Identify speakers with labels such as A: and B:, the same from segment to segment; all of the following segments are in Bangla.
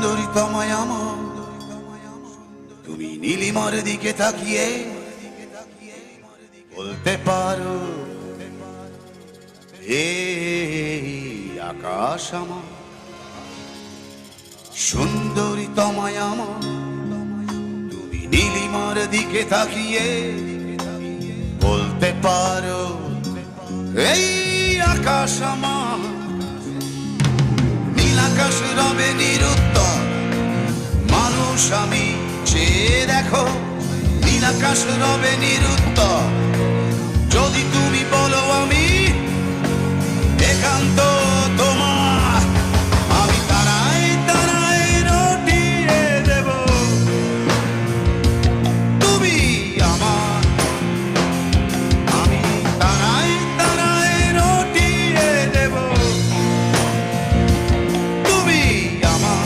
A: সুন্দরী তোমায় আমার, তুমি নীলিমার দিকে তাকিয়ে বলতে পারো এই আকাশ আমার। সুন্দরী তোমায় আমার, তুমি নীলিমার দিকে তাকিয়ে বলতে পারো এই আকাশ আমার। নীল আকাশ রবে নিরুত্তর, মানুষ আমি চেয়ে দেখো। নীল আকাশ রবে নিরুত্তর, যদি তুমি বলো আমি একান্ত তোমার। আমি তারায় তারায় রটিয়ে দেব, তুমি আমার। আমি তারায় তারায় রটিয়ে দেব, তুমি আমার।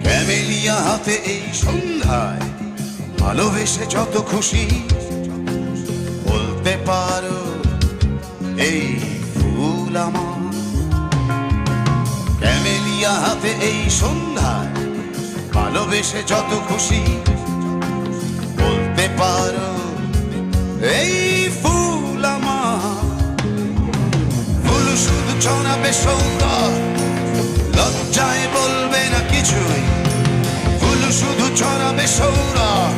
A: ক্যামেলিয়া হাতে এই সন্ধ্যায় ভালোবেসে যত খুশি বলতে পারো এই ফুল আমার। ক্যামেলিয়া হাতে এই সন্ধ্যায় ভালোবেসে যত খুশি বলতে পারো এই ফুল আমার। ফুল শুধু ছড়াবে সৌরভ, লজ্জায় বলবে না কিছুই। ফুল শুধু ছড়াবে সৌরভ,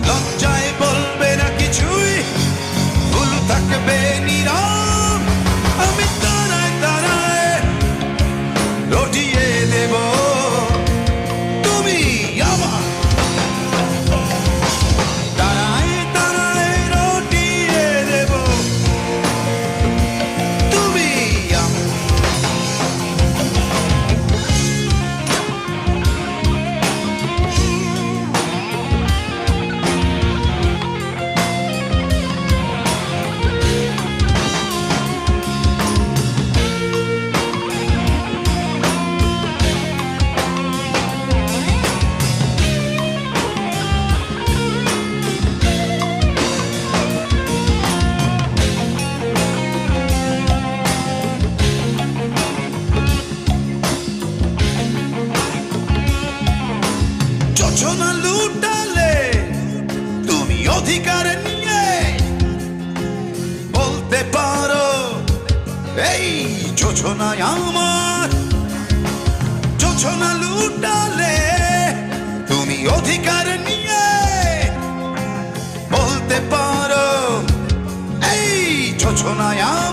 A: লজ্জায় বলবে না কিছুই। ফুল থাকবে নীরব, আমি তারায় তারায় রটিয়ে দেব, তুমি আমার। তারায় তারায় রটিয়ে দেব, তুমি আমার। যোজনা লুটালে তুমি অধিকার নিয়ে বলতে পারো এই যোজনায় আমার। যোজনা লুটালে তুমি অধিকার নিয়ে বলতে পারো এই যোজনায় আমার।